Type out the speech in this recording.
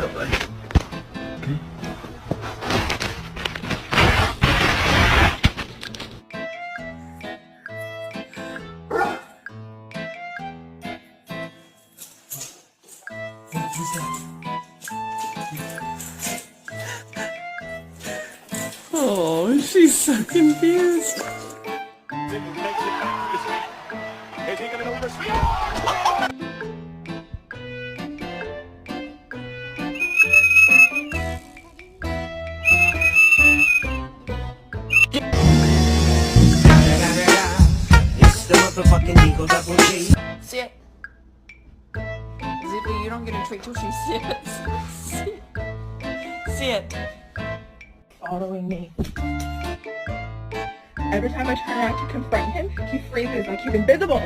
up, buddy. Okay. Oh, she's so confused. Is he going to deliver a sweep? It's the motherfucking Eagle Double G. Sit. Zippy, you don't get a treat till she sits. Sit. Sit. Following me. Every time I turn around to confront him, he freezes like he's invisible.